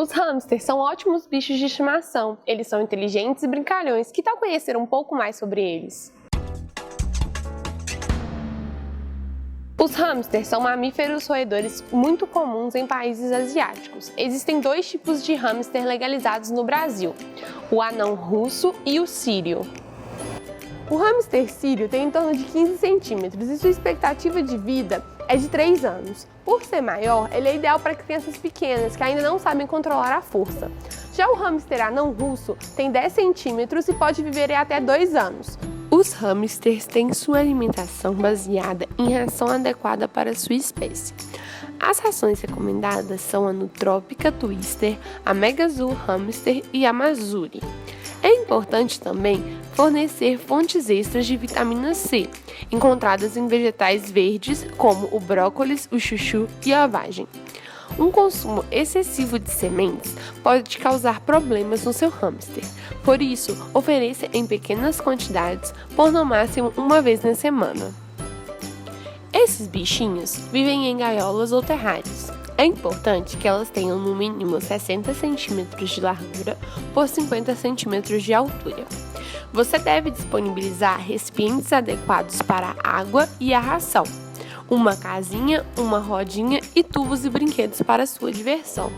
Os hamsters são ótimos bichos de estimação. Eles são inteligentes e brincalhões. Que tal conhecer um pouco mais sobre eles? Os hamsters são mamíferos roedores muito comuns em países asiáticos. Existem dois tipos de hamster legalizados no Brasil: o anão russo e o sírio. O hamster sírio tem em torno de 15 centímetros e sua expectativa de vida é de 3 anos. Por ser maior, ele é ideal para crianças pequenas que ainda não sabem controlar a força. Já o hamster anão russo tem 10 centímetros e pode viver até 2 anos. Os hamsters têm sua alimentação baseada em ração adequada para sua espécie. As rações recomendadas são a Nutrópica Twister, a Mega Azul Hamster e a Mazuri. É importante também fornecer fontes extras de vitamina C, encontradas em vegetais verdes como o brócolis, o chuchu e a vagem. Um consumo excessivo de sementes pode causar problemas no seu hamster. Por isso, ofereça em pequenas quantidades, por no máximo uma vez na semana. Esses bichinhos vivem em gaiolas ou terrários. É importante que elas tenham no mínimo 60 centímetros de largura por 50 centímetros de altura. Você deve disponibilizar recipientes adequados para a água e a ração, uma casinha, uma rodinha e tubos e brinquedos para sua diversão.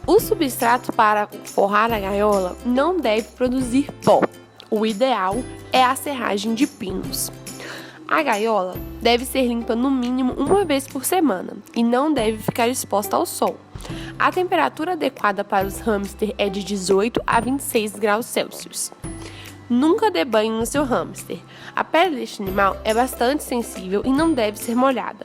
O substrato para forrar a gaiola não deve produzir pó. O ideal é a serragem de pinos. A gaiola deve ser limpa no mínimo uma vez por semana e não deve ficar exposta ao sol. A temperatura adequada para os hamsters é de 18 a 26 graus Celsius. Nunca dê banho no seu hamster. A pele deste animal é bastante sensível e não deve ser molhada.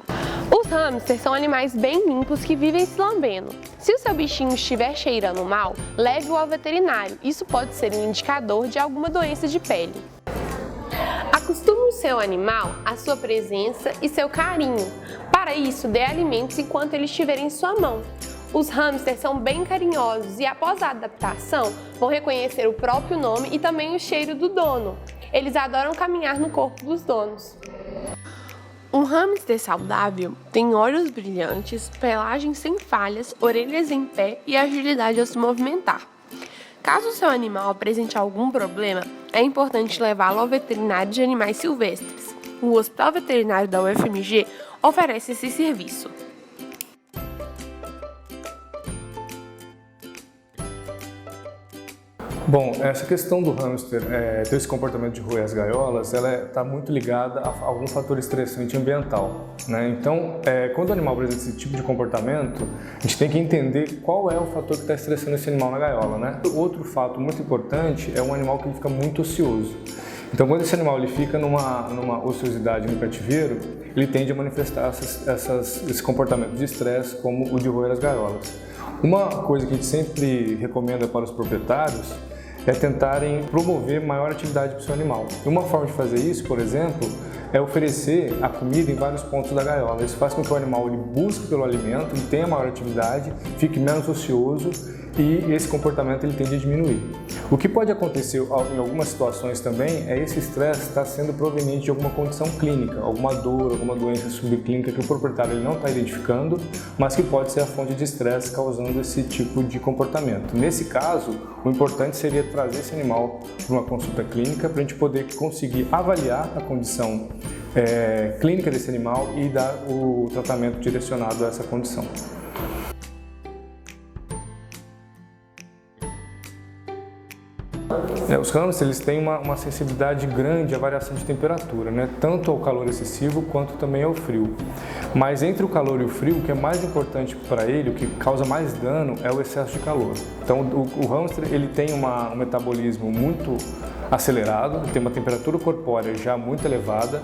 Os hamsters são animais bem limpos que vivem se lambendo. Se o seu bichinho estiver cheirando mal, leve-o ao veterinário. Isso pode ser um indicador de alguma doença de pele. Acostume o seu animal à sua presença e seu carinho. Para isso, dê alimentos enquanto ele estiver em sua mão. Os hamsters são bem carinhosos e, após a adaptação, vão reconhecer o próprio nome e também o cheiro do dono. Eles adoram caminhar no corpo dos donos. Um hamster saudável tem olhos brilhantes, pelagem sem falhas, orelhas em pé e agilidade ao se movimentar. Caso o seu animal apresente algum problema, é importante levá-lo ao veterinário de animais silvestres. O Hospital Veterinário da UFMG oferece esse serviço. Bom, essa questão do hamster ter esse comportamento de roer as gaiolas, ela está muito ligada a algum fator estressante ambiental, né? Então, quando o animal apresenta esse tipo de comportamento, a gente tem que entender qual é o fator que está estressando esse animal na gaiola, né? Outro fato muito importante é um animal que ele fica muito ocioso. Então, quando esse animal ele fica numa ociosidade no cativeiro, ele tende a manifestar esse comportamento de estresse, como o de roer as gaiolas. Uma coisa que a gente sempre recomenda para os proprietários é tentarem promover maior atividade para o seu animal. E uma forma de fazer isso, por exemplo, é oferecer a comida em vários pontos da gaiola. Isso faz com que o animal ele busque pelo alimento, ele tenha maior atividade, fique menos ocioso e esse comportamento ele tende a diminuir. O que pode acontecer em algumas situações também é esse estresse estar sendo proveniente de alguma condição clínica, alguma dor, alguma doença subclínica que o proprietário ele não está identificando, mas que pode ser a fonte de estresse causando esse tipo de comportamento. Nesse caso, o importante seria trazer esse animal para uma consulta clínica para a gente poder conseguir avaliar a condição clínica desse animal e dar o tratamento direcionado a essa condição. Os hamsters eles têm uma sensibilidade grande à variação de temperatura, né? Tanto ao calor excessivo quanto também ao frio. Mas entre o calor e o frio, o que é mais importante para ele, o que causa mais dano, é o excesso de calor. Então o hamster ele tem um metabolismo muito acelerado, tem uma temperatura corpórea já muito elevada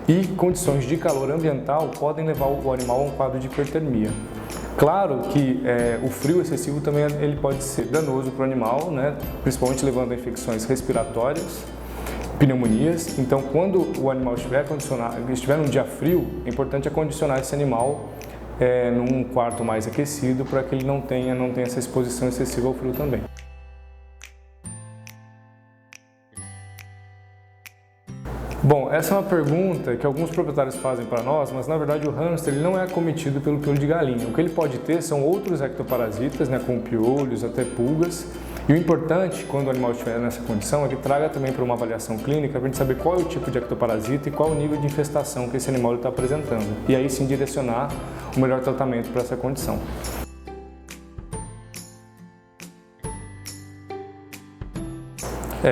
e condições de calor ambiental podem levar o animal a um quadro de hipertermia. Claro que o frio excessivo também ele pode ser danoso para o animal, né? Principalmente levando a infecções respiratórias, pneumonias. Então, quando o animal estiver num dia frio, é importante acondicionar esse animal num quarto mais aquecido para que ele não tenha essa exposição excessiva ao frio também. Bom, essa é uma pergunta que alguns proprietários fazem para nós, mas na verdade o hamster ele não é acometido pelo piolho de galinha. O que ele pode ter são outros ectoparasitas, né, como piolhos, até pulgas. E o importante, quando o animal estiver nessa condição, é que traga também para uma avaliação clínica para a gente saber qual é o tipo de ectoparasita e qual o nível de infestação que esse animal está apresentando. E aí sim direcionar o melhor tratamento para essa condição.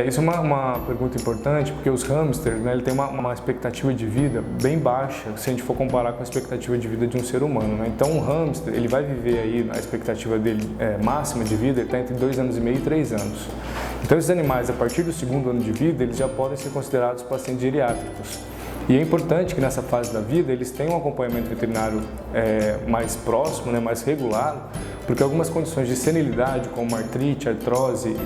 Isso é uma pergunta importante, porque os hamsters, né, ele tem uma expectativa de vida bem baixa, se a gente for comparar com a expectativa de vida de um ser humano, né? Então, um hamster, ele vai viver aí, a expectativa dele máxima de vida, ele está entre 2 anos e meio e 3 anos. Então, esses animais, a partir do 2º ano de vida, eles já podem ser considerados pacientes geriátricos. E é importante que nessa fase da vida eles tenham um acompanhamento veterinário mais próximo, né, mais regular, porque algumas condições de senilidade, como artrite, artrose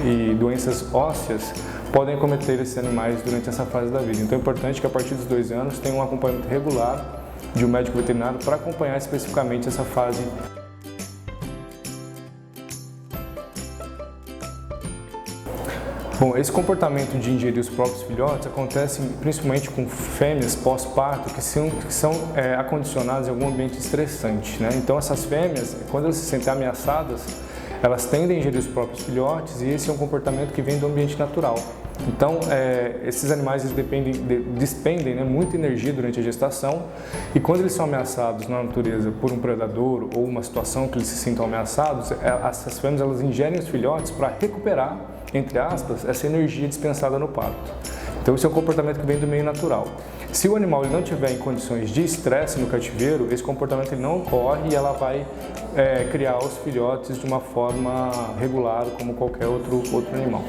e doenças ósseas, podem acometer esses animais durante essa fase da vida. Então é importante que a partir dos 2 anos tenha um acompanhamento regular de um médico veterinário para acompanhar especificamente essa fase. Bom, esse comportamento de ingerir os próprios filhotes acontece principalmente com fêmeas pós-parto que são acondicionadas em algum ambiente estressante, né? Então essas fêmeas, quando elas se sentem ameaçadas, elas tendem a ingerir os próprios filhotes e esse é um comportamento que vem do ambiente natural. Então, esses animais eles despendem, né, muita energia durante a gestação e quando eles são ameaçados na natureza por um predador ou uma situação que eles se sintam ameaçados, essas fêmeas elas ingerem os filhotes para recuperar, entre aspas, essa energia dispensada no parto. Então, esse é um comportamento que vem do meio natural. Se o animal ele não tiver em condições de estresse no cativeiro, esse comportamento ele não ocorre e ela vai criar os filhotes de uma forma regular, como qualquer outro animal.